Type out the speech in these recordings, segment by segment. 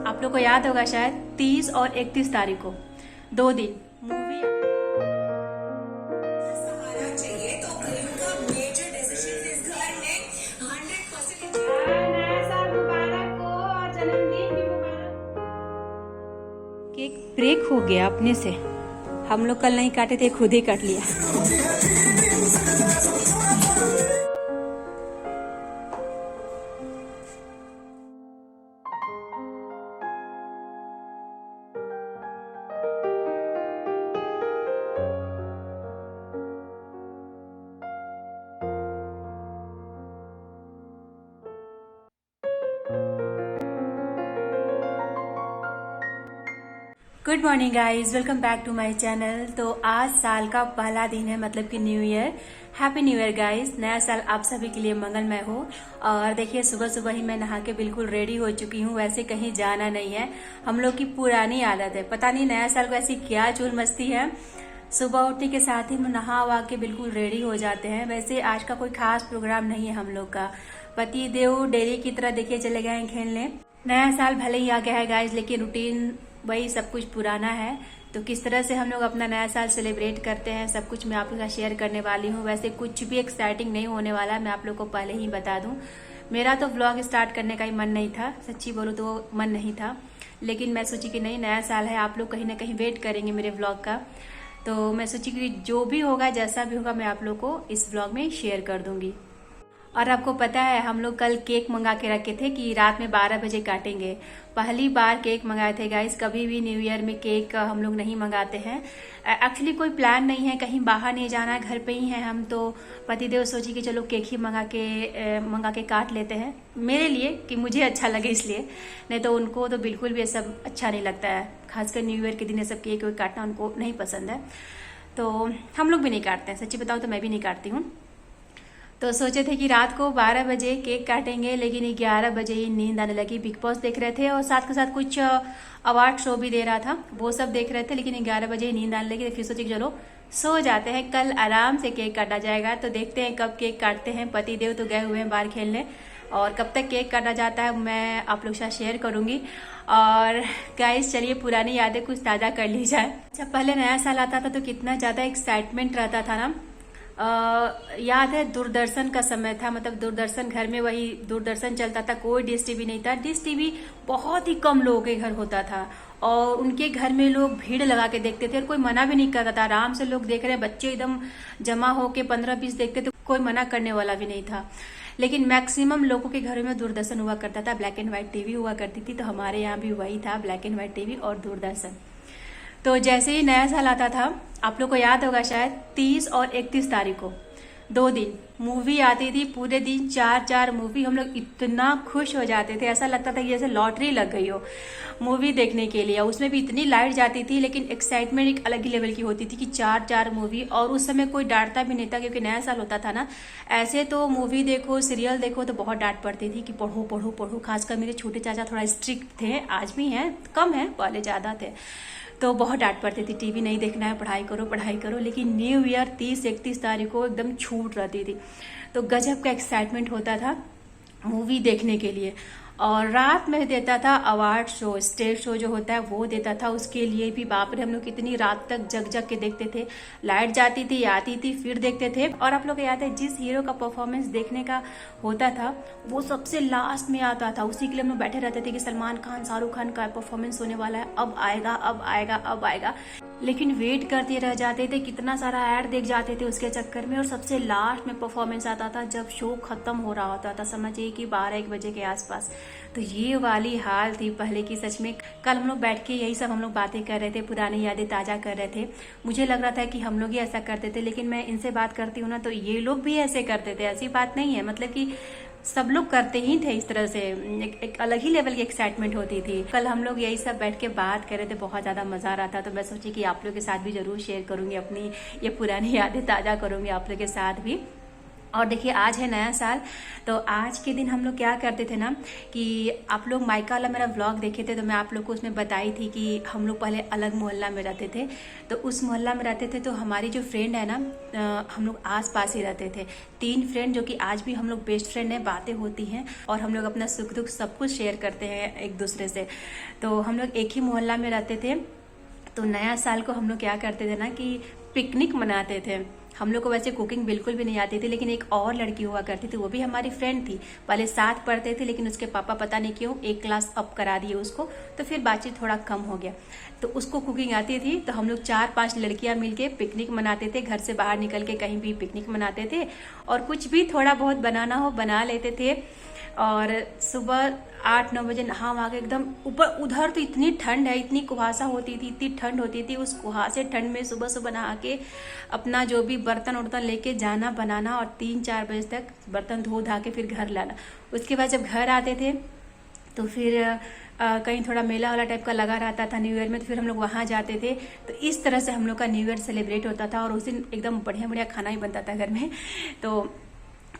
आप लोग को याद होगा शायद 30 और 31 तारीख को 2 दिन मूवी। चाहिए तो फिल्म का मेजर डिसीजन इस घर ने 100% नया साल मुबारक हो और जन्मदिन भी मुबारक। केक ब्रेक हो गया अपने से, हम लोग कल नहीं काटे थे, खुद ही काट लिया। Good morning guys, welcome back to my channel. तो आज साल का पहला दिन है, मतलब कि new year. Happy new year guys. नया साल आप सभी के लिए मंगलमय हो। और देखिए सुबह सुबह ही मैं नहा के बिल्कुल रेडी हो चुकी हूँ। वैसे कहीं जाना नहीं है, हम लोग की पुरानी आदत है, पता नहीं नया साल को ऐसी क्या चूल मस्ती है, सुबह उठने के साथ ही नहा वहा के बिल्कुल रेडी हो जाते हैं। वैसे आज का कोई खास प्रोग्राम नहीं है हम लोग का। पति देव डेली की तरह देखिए चले गए हैं खेलने। नया साल भले ही आ गया है गाइज, लेकिन रूटीन वही सब कुछ पुराना है। तो किस तरह से हम लोग अपना नया साल सेलिब्रेट करते हैं, सब कुछ मैं आप लोग का शेयर करने वाली हूँ। वैसे कुछ भी एक्साइटिंग नहीं होने वाला, मैं आप लोग को पहले ही बता दूं। मेरा तो व्लॉग स्टार्ट करने का ही मन नहीं था, सच्ची बोलूँ तो वो मन नहीं था, लेकिन मैं सोची कि नहीं, नया साल है, आप लोग कहीं ना कहीं वेट करेंगे मेरे व्लॉग का। तो मैं सोची कि जो भी होगा, जैसा भी होगा, मैं आप लोग को इस व्लॉग में शेयर कर दूंगी। और आपको पता है हम लोग कल केक मंगा के रखे थे कि रात में 12 बजे काटेंगे। पहली बार केक मंगाए थे गाइस, कभी भी न्यू ईयर में केक हम लोग नहीं मंगाते हैं। एक्चुअली कोई प्लान नहीं है, कहीं बाहर नहीं जाना है, घर पे ही हैं हम। तो पतिदेव सोची कि चलो केक ही मंगा के काट लेते हैं, मेरे लिए कि मुझे अच्छा लगे इसलिए। नहीं तो उनको तो बिल्कुल भी ये सब अच्छा नहीं लगता है, खासकर न्यू ईयर के दिन ये सब केक वेक काटना उनको नहीं पसंद है। तो हम लोग भी नहीं काटते हैं, सच्ची बताऊँ तो मैं भी नहीं काटती हूँ। तो सोचे थे कि रात को 12 बजे केक काटेंगे, लेकिन 11 बजे ही नींद आने लगी। बिग बॉस देख रहे थे और साथ के साथ कुछ अवार्ड शो भी दे रहा था, वो सब देख रहे थे, लेकिन 11 बजे ही नींद आने लगी। तो फिर सोचे कि चलो सो जाते हैं, कल आराम से केक काटा जाएगा। तो देखते हैं कब केक काटते हैं। पति देव तो गए हुए हैं बाहर खेलने, और कब तक केक काटा जाता है मैं आप लोग के साथ शेयर करूंगी। और गाइस चलिए पुरानी यादें कुछ ताज़ा कर ली जाए। जब पहले नया साल आता था तो कितना ज़्यादा एक्साइटमेंट रहता था ना। याद है दूरदर्शन का समय था, मतलब दूरदर्शन घर में वही दूरदर्शन चलता था, कोई डिश टीवी नहीं था। डिश टीवी बहुत ही कम लोगों के घर होता था, और उनके घर में लोग भीड़ लगा के देखते थे और कोई मना भी नहीं करता था। आराम से लोग देख रहे हैं, बच्चे एकदम जमा होके 15-20 देखते थे, कोई मना करने वाला भी नहीं था। लेकिन मैक्सिमम लोगों के घरों में दूरदर्शन हुआ करता था, ब्लैक एंड व्हाइट टीवी हुआ करती थी। तो हमारे यहाँ भी वही था, ब्लैक एंड व्हाइट टीवी और दूरदर्शन। तो जैसे ही नया साल आता था, आप लोग को याद होगा शायद 30 और 31 तारीख को 2 दिन मूवी आती थी। पूरे दिन 4-4 मूवी, हम लोग इतना खुश हो जाते थे, ऐसा लगता था कि जैसे लॉटरी लग गई हो मूवी देखने के लिए। उसमें भी इतनी लाइट जाती थी, लेकिन एक्साइटमेंट एक अलग ही लेवल की होती थी कि 4-4 मूवी। और उस समय कोई डांटता भी नहीं था, क्योंकि नया साल होता था ना। ऐसे तो मूवी देखो, सीरियल देखो तो बहुत डांट पड़ती थी कि पढ़ो पढ़ो पढ़ो। खासकर मेरे छोटे चाचा थोड़ा स्ट्रिक्ट थे, आज भी हैं, कम है, पहले ज्यादा थे, तो बहुत डांट पड़ती थी, टीवी नहीं देखना है, पढ़ाई करो पढ़ाई करो। लेकिन न्यू ईयर 30-31 तारीख को एकदम छूट रहती थी, तो गजब का एक्साइटमेंट होता था मूवी देखने के लिए। और रात में देता था अवार्ड शो, स्टेज शो जो होता है वो देता था, उसके लिए भी बाप रे हम लोग कितनी रात तक जग जग के देखते थे। लाइट जाती थी, आती थी, फिर देखते थे। और आप लोग को याद है जिस हीरो का परफॉर्मेंस देखने का होता था वो सबसे लास्ट में आता था, उसी के लिए हम लोग बैठे रहते थे कि सलमान खान, शाहरुख खान का परफॉर्मेंस होने वाला है, अब आएगा अब आएगा अब आएगा। लेकिन वेट करते रह जाते थे, कितना सारा ऐड देख जाते थे उसके चक्कर में। और सबसे लास्ट में परफॉर्मेंस आता था जब शो खत्म हो रहा होता था, समझिए कि 12-1 बजे के आसपास। तो ये वाली हाल थी पहले की, सच में। कल हम लोग बैठ के यही सब हम लोग बातें कर रहे थे, पुरानी यादें ताजा कर रहे थे। मुझे लग रहा था कि हम लोग ही ऐसा करते थे, लेकिन मैं इनसे बात करती हूँ ना तो ये लोग भी ऐसे करते थे, ऐसी बात नहीं है, मतलब कि सब लोग करते ही थे इस तरह से। एक अलग ही लेवल की एक्साइटमेंट होती थी। कल हम लोग यही सब बैठ के बात कर रहे थे, बहुत ज्यादा मजा आ रहा था। तो मैं सोची कि आप लोग के साथ भी जरूर शेयर करूंगी, अपनी ये पुरानी यादें ताजा करूंगी आप लोग के साथ भी। और देखिए आज है नया साल। तो आज के दिन हम लोग क्या करते थे ना कि आप लोग मायका वाला मेरा व्लॉग देखे थे तो मैं आप लोग को उसमें बताई थी कि हम लोग पहले अलग मोहल्ला में रहते थे। तो उस मोहल्ला में रहते थे तो हमारी जो फ्रेंड है ना, हम लोग आस पास ही रहते थे। 3 फ्रेंड जो कि आज भी हम लोग बेस्ट फ्रेंड हैं, बातें होती हैं और हम लोग अपना सुख दुख सब कुछ शेयर करते हैं एक दूसरे से। तो हम लोग एक ही मोहल्ला में रहते थे। तो नया साल को हम लोग क्या करते थे ना कि पिकनिक मनाते थे। हम लोग को वैसे कुकिंग बिल्कुल भी नहीं आती थी, लेकिन एक और लड़की हुआ करती थी, वो भी हमारी फ्रेंड थी। पहले साथ पढ़ते थे लेकिन उसके पापा पता नहीं क्यों एक क्लास अप करा दिए उसको, तो फिर बातचीत थोड़ा कम हो गया। तो उसको कुकिंग आती थी, तो हम लोग 4-5 लड़कियां मिलके पिकनिक मनाते थे। घर से बाहर निकल के कहीं भी पिकनिक मनाते थे और कुछ भी थोड़ा बहुत बनाना हो बना लेते थे। और सुबह 8-9 बजे नहा वहा के एकदम ऊपर, उधर तो इतनी ठंड है, इतनी कुहासा होती थी, इतनी ठंड होती थी। उस कुहासे ठंड में सुबह सुबह नहा के अपना जो भी बर्तन उर्तन लेके जाना बनाना और 3-4 बजे तक बर्तन धो धा के फिर घर लाना। उसके बाद जब घर आते थे तो फिर कहीं थोड़ा मेला वाला टाइप का लगा रहता था न्यू ईयर में, तो फिर हम लोग वहाँ जाते थे। तो इस तरह से हम लोग का न्यू ईयर सेलिब्रेट होता था और उस दिन एकदम बढ़िया बढ़िया खाना ही बनता था घर में। तो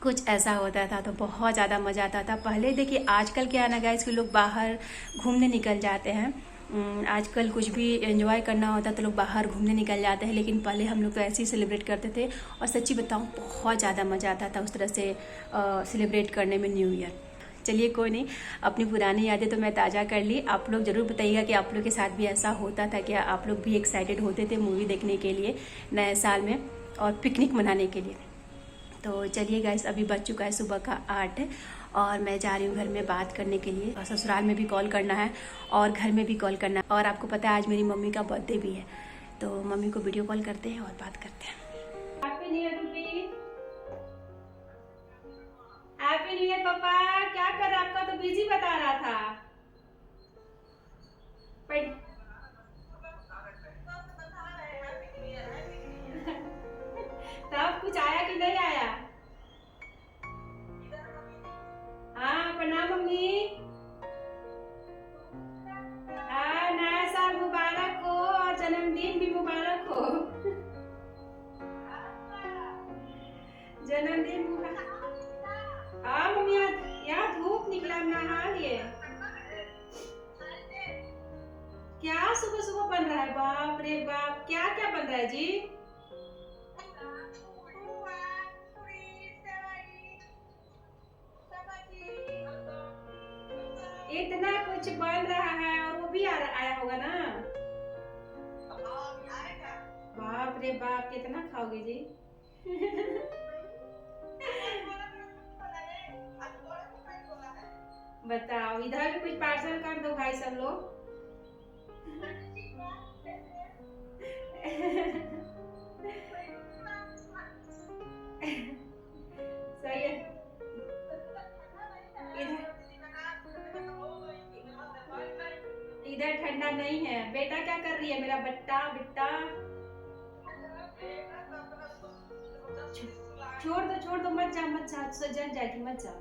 कुछ ऐसा होता था, तो बहुत ज़्यादा मज़ा आता था। पहले देखिए आजकल क्या है ना गाइस कि लोग बाहर घूमने निकल जाते हैं। आजकल कुछ भी एंजॉय करना होता है तो लोग बाहर घूमने निकल जाते हैं, लेकिन पहले हम लोग तो ऐसे ही सेलिब्रेट करते थे। और सच्ची बताऊँ बहुत ज़्यादा मज़ा आता था उस तरह से सेलिब्रेट करने में न्यू ईयर। चलिए कोई नहीं, अपनी पुरानी यादें तो मैं ताज़ा कर ली। आप लोग ज़रूर बताइएगा कि आप लोग के साथ भी ऐसा होता था क्या? आप लोग भी एक्साइटेड होते थे मूवी देखने के लिए नए साल में और पिकनिक मनाने के लिए? तो चलिए गाइस, अभी बज चुका है सुबह का 8 और मैं जा रही हूँ घर में बात करने के लिए। और ससुराल में भी कॉल करना है और घर में भी कॉल करना है। और आपको पता है आज मेरी मम्मी का बर्थडे भी है, तो मम्मी को वीडियो कॉल करते हैं और बात करते हैं। Happy new year Ruby. Happy new year पापा। क्या कर रहा? आपका तो बिजी बता रहा था। तब कुछ आया कि नहीं आया? हाँ प्रणाम मम्मी। हाँ नया साल मुबारक हो और जन्मदिन भी मुबारक हो। जन्मदिन मुबारक। हाँ मम्मी, यहाँ धूप निकला, नहा लिए। क्या सुबह सुबह बन रहा है? बाप रे बाप, क्या क्या बन रहा है जी? इतना कुछ बन रहा है और वो भी आया होगा ना? बाप रे बाप, कितना खाओगे जी? बताओ, इधर भी कुछ पार्सल कर दो भाई सब लोग। सही है। इधर ठंडा नहीं है। बेटा क्या कर रही है मेरा बट्टा बिट्टा? छोड़ दो, मत जा, जल जाएगी, मत जा।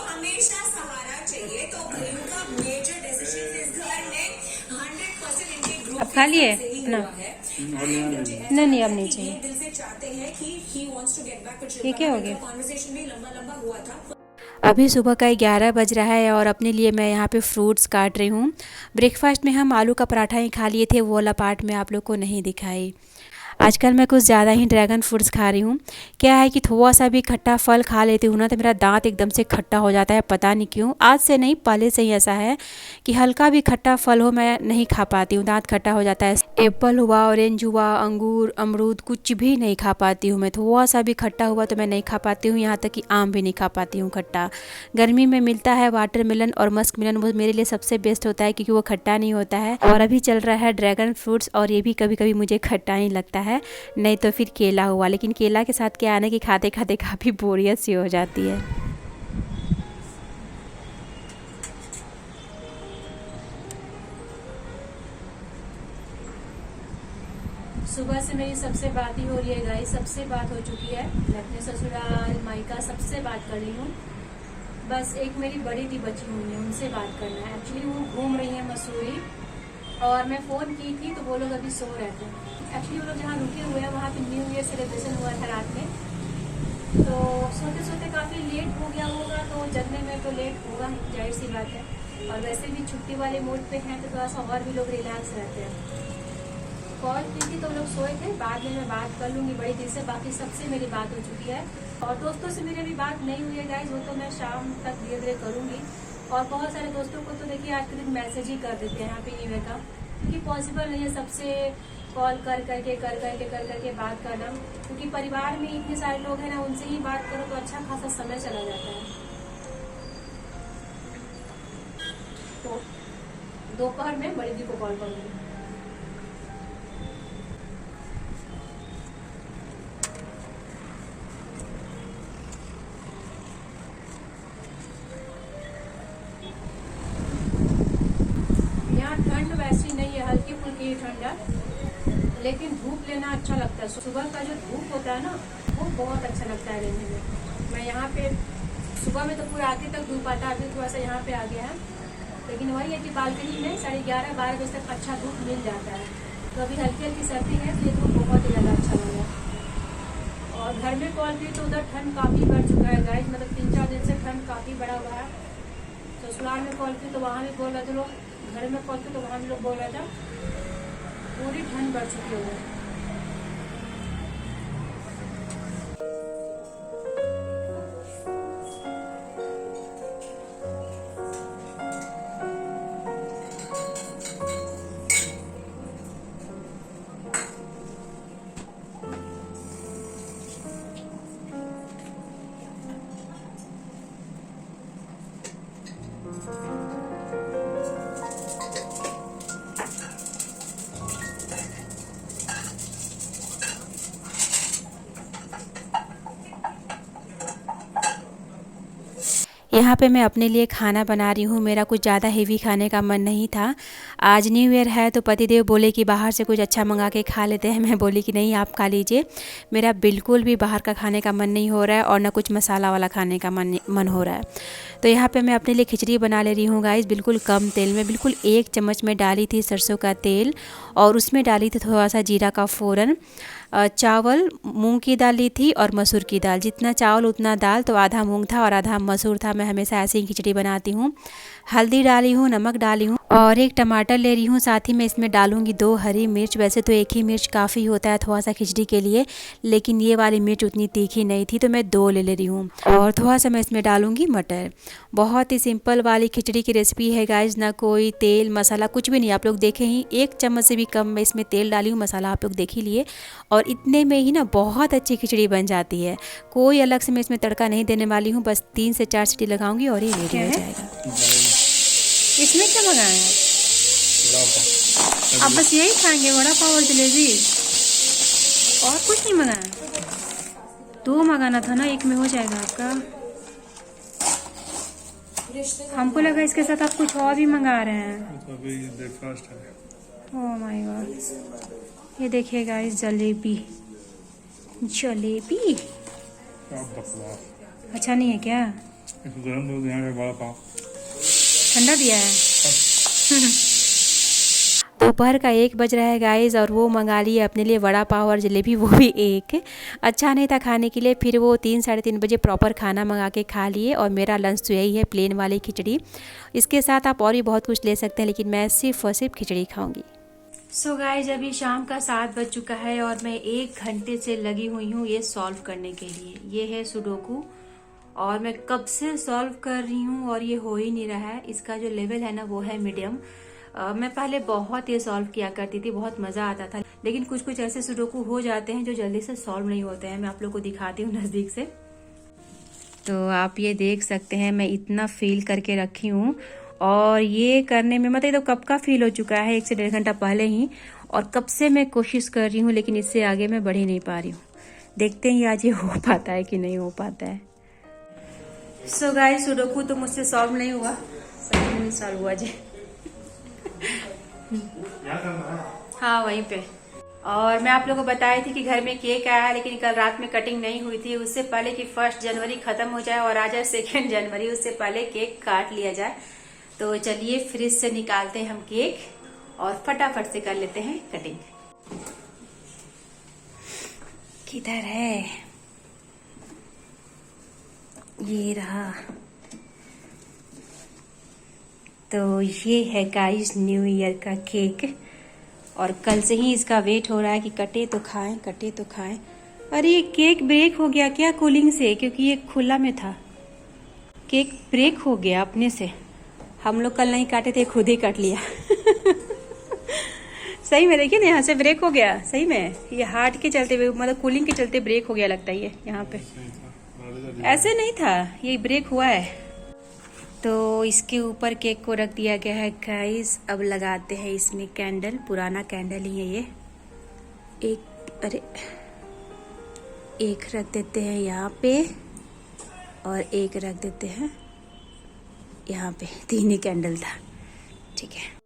हमेशा सहारा चाहिए, तो इनका मेजर डिसीजन इस घर में 100% इनके ग्रुप अब खा लिए ना? ना? नहीं अब नहीं चाहिए। दिल से चाहते हैं कि he wants to get back with ये क्या हो गया? कॉन्वर्सेशन भी लंबा हुआ था। अभी सुबह का 11 बज रहा है और अपने लिए मैं यहाँ पे फ्रूट्स काट रही हूँ। ब्रेकफास्ट में हम आलू का पराठा ही खा लिए थे, वो वाला पार्ट में आप लोग को नहीं दिखाई। आजकल मैं कुछ ज़्यादा ही ड्रैगन फ्रूट्स खा रही हूँ। क्या है कि थोड़ा सा भी खट्टा फल खा लेती हूँ ना तो मेरा दांत एकदम से खट्टा हो जाता है, पता नहीं क्यों। आज से नहीं, पहले से ही ऐसा है कि हल्का भी खट्टा फल हो मैं नहीं खा पाती हूँ, दांत खट्टा हो जाता है। एप्पल हुआ, ऑरेंज हुआ, अंगूर, अमरूद, कुछ भी नहीं खा पाती हूँ मैं। थोड़ा सा भी खट्टा हुआ तो मैं नहीं खा पाती हूँ, यहाँ तक कि आम भी नहीं खा पाती हूँ खट्टा। गर्मी में मिलता है वाटरमेलन और मस्क मिलन, वो मेरे लिए सबसे बेस्ट होता है क्योंकि वो खट्टा नहीं होता है। और अभी चल रहा है ड्रैगन फ्रूट्स और ये भी कभी कभी मुझे खट्टा ही लगता है, नहीं तो फिर केला हुआ। लेकिन केला के साथ क्या है ना कि खाते खाते काफ़ी बोरियत सी हो जाती है। सुबह से मेरी सबसे बात ही हो रही है गाइस, सबसे बात हो चुकी है। मैं अपने ससुराल मायका सबसे बात कर रही हूँ। बस एक मेरी बड़ी दी बची हुई है, उनसे बात करना है। एक्चुअली वो घूम रही है मसूरी और मैं फ़ोन की थी तो वो लोग अभी सो रहे थे। एक्चुअली वो लोग जहाँ रुके हुए हैं वहाँ पे न्यू ईयर सेलिब्रेशन हुआ था रात में, तो सोते सोते काफ़ी लेट हो गया होगा, तो जगने में तो लेट होगा, जाहिर सी बात है। और वैसे भी छुट्टी वाले मूड पे हैं तो थोड़ा सा और भी लोग रिलैक्स रहते हैं। कॉल की थी तो लोग सोए थे, बाद में मैं बात कर लूँगी बड़ी देर से। बाकी सबसे मेरी बात हो चुकी है और दोस्तों से मेरी अभी बात नहीं हुई है गाइज, वो तो मैं शाम तक धीरे धीरे करूँगी। और बहुत सारे दोस्तों को तो देखिए आज के दिन मैसेज ही कर देते हैं हैप्पी न्यू ईयर का, क्योंकि पॉसिबल नहीं है सबसे कॉल कर करके बात करना, क्योंकि परिवार में इतने सारे लोग हैं ना, उनसे ही बात करो तो अच्छा खासा समय चला जाता है। तो दोपहर में बड़ी दी को कॉल करूँगी। ठंड वैसी नहीं है, हल्की फुल्की ठंड है, लेकिन धूप लेना अच्छा लगता है। सुबह का जो धूप होता है ना, वो बहुत अच्छा लगता है लेने में। मैं यहाँ पे सुबह में तो पूरा आगे तक धूप आता है, अभी थोड़ा सा यहाँ पे आ गया है, लेकिन वही है कि बालकनी में 11:30-12 बजे तक अच्छा धूप मिल जाता है। तो अभी हल्की हल्की सर्दी है, तो ये धूप बहुत ही ज़्यादा अच्छा लग रहा है। और घर में कॉल की तो उधर ठंड काफ़ी बढ़ चुका है गाइस, मतलब 3-4 दिन से ठंड काफ़ी बढ़ा हुआ है। ससुराल में कॉल की तो वहाँ भी बोल रहे थे लोग, घर में कॉल की तो वहाँ भी लोग बोल रहे थे पूरी ठंड बढ़ चुकी है। यहाँ पे मैं अपने लिए खाना बना रही हूँ। मेरा कुछ ज़्यादा हेवी खाने का मन नहीं था। आज न्यू ईयर है तो पतिदेव बोले कि बाहर से कुछ अच्छा मंगा के खा लेते हैं। मैं बोली कि नहीं, आप खा लीजिए। मेरा बिल्कुल भी बाहर का खाने का मन नहीं हो रहा है और ना कुछ मसाला वाला खाने का मन हो रहा है। तो यहाँ पे मैं अपने लिए खिचड़ी बना ले रही हूँ गाइस, बिल्कुल कम तेल में। बिल्कुल 1 चम्मच में डाली थी सरसों का तेल और उसमें डाली थी थोड़ा सा जीरा का फ़ोरन। चावल मूंग की दाल ली थी और मसूर की दाल, जितना चावल उतना दाल, तो आधा मूंग था और आधा मसूर था। मैं हमेशा ऐसे ही खिचड़ी बनाती हूँ। हल्दी डाली हूँ, नमक डाली हूँ और 1 टमाटर ले रही हूँ। साथ ही मैं इसमें डालूंगी 2 हरी मिर्च। वैसे तो 1 ही मिर्च काफ़ी होता है थोड़ा सा खिचड़ी के लिए, लेकिन ये वाली मिर्च उतनी तीखी नहीं थी तो मैं 2 ले रही हूँ। और थोड़ा सा मैं इसमें डालूंगी मटर। बहुत ही सिंपल वाली खिचड़ी की रेसिपी है गाइज, ना कोई तेल मसाला कुछ भी नहीं। आप लोग देखें ही 1 चम्मच से भी कम मैं इसमें तेल डाली हूँ, मसाला आप लोग देख ही लिए। और इतने में ही ना बहुत अच्छी खिचड़ी बन जाती है। कोई अलग से मैं इसमें तड़का नहीं देने वाली हूँ, बस 3 से 4 सीटी लगाऊंगी और ये रेडी हो जाएगा। इसमें क्या मंगाया है? आप बस यही खाएंगे, वड़ा पाव और जलेबी, और कुछ नहीं मंगाया? 2 मंगाना था ना, 1 में हो जाएगा आपका। हमको लगा इसके साथ आप कुछ और भी मंगा रहे हैं। तो अभी ब्रेकफास्ट है। ओह माय गॉड, ये देखिए गाइस, जलेबी। जलेबी अच्छा नहीं है क्या? गरम दूध यहाँ का वड़ा पाव ठंडा दिया है। दोपहर का 1 बज रहा है गाइस और वो मंगा लिए अपने लिए वड़ा पाव और जलेबी, वो भी एक। अच्छा नहीं था खाने के लिए। फिर वो 3-3:30 बजे प्रॉपर खाना मंगा के खा लिए और मेरा लंच तो यही है, प्लेन वाली खिचड़ी। इसके साथ आप और भी बहुत कुछ ले सकते हैं, लेकिन मैं सिर्फ और सिर्फ खिचड़ी खाऊंगी। सो गाइस, अभी शाम का 7 बज चुका है और मैं 1 घंटे से लगी हुई हूँ ये सॉल्व करने के लिए। ये है सुडोकू और मैं कब से सॉल्व कर रही हूँ और ये हो ही नहीं रहा है। इसका जो लेवल है ना वो है मीडियम। मैं पहले बहुत ये सॉल्व किया करती थी, बहुत मजा आता था, लेकिन कुछ कुछ ऐसे सुडोकू हो जाते हैं जो जल्दी से सॉल्व नहीं होते हैं। मैं आप लोग को दिखाती हूँ नजदीक से। तो आप ये देख सकते हैं मैं इतना फील करके रखी हूँ और ये करने में मतलब ये तो कब का फील हो चुका है, 1 से 1.5 घंटा पहले ही। और कब से मैं कोशिश कर रही हूँ, लेकिन इससे आगे मैं बढ़ ही नहीं पा रही हूँ। देखते हैं आज ये हो पाता है कि नहीं हो पाता है। सो गाइस, सुडोकू तो मुझसे सॉल्व नहीं हुआ, सही नहीं सॉल्व हुआ जी। हाँ वहीं पे और मैं आप लोगों को बताई थी कि घर में केक आया है, लेकिन कल रात में कटिंग नहीं हुई थी। उससे पहले कि 1 जनवरी खत्म हो जाए और आज 2 जनवरी, उससे पहले केक काट लिया जाए। तो चलिए फ्रिज से निकालते हैं हम केक और फटाफट से कर लेते हैं कटिंग। किधर है? ये रहा। तो ये है गाइस न्यू ईयर का केक, और कल से ही इसका वेट हो रहा है कि कटे तो खाएं, कटे तो खाएं। अरे ये केक ब्रेक हो गया क्या कूलिंग से? क्योंकि ये खुला में था। केक ब्रेक हो गया अपने से। हम लोग कल नहीं काटे थे, खुद ही काट लिया। सही में देखिए ना, यहाँ से ब्रेक हो गया। सही में ये हार्ट के चलते, मतलब कूलिंग के चलते ब्रेक हो गया लगता है। ये यहाँ पे ऐसे नहीं था, ये ब्रेक हुआ है। तो इसके ऊपर केक को रख दिया गया है गाइस। अब लगाते हैं इसमें कैंडल। पुराना कैंडल ही है ये। एक रख देते हैं यहाँ पे और एक रख देते हैं यहाँ पे। 3 ही कैंडल था, ठीक है।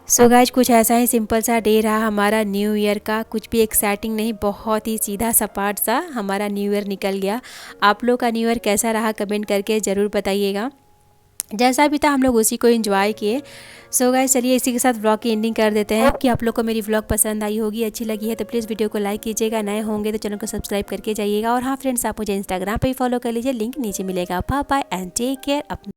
सो गाइज कुछ ऐसा ही सिंपल सा डे रहा हमारा न्यू ईयर का। कुछ भी एक्साइटिंग नहीं, बहुत ही सीधा सपाट सा हमारा न्यू ईयर निकल गया। आप लोग का न्यू ईयर कैसा रहा कमेंट करके ज़रूर बताइएगा। जैसा भी था हम लोग उसी को एंजॉय किए। सो गाइज चलिए इसी के साथ व्लॉग की एंडिंग कर देते हैं। कि आप लोग को मेरी व्लॉग पसंद आई होगी, अच्छी लगी है तो प्लीज़ वीडियो को लाइक कीजिएगा। नए होंगे तो चैनल को सब्सक्राइब करके जाइएगा। और हाँ फ्रेंड्स, आप मुझे इंस्टाग्राम पे ही फॉलो कर लीजिए, लिंक नीचे मिलेगा। Bye bye and take care.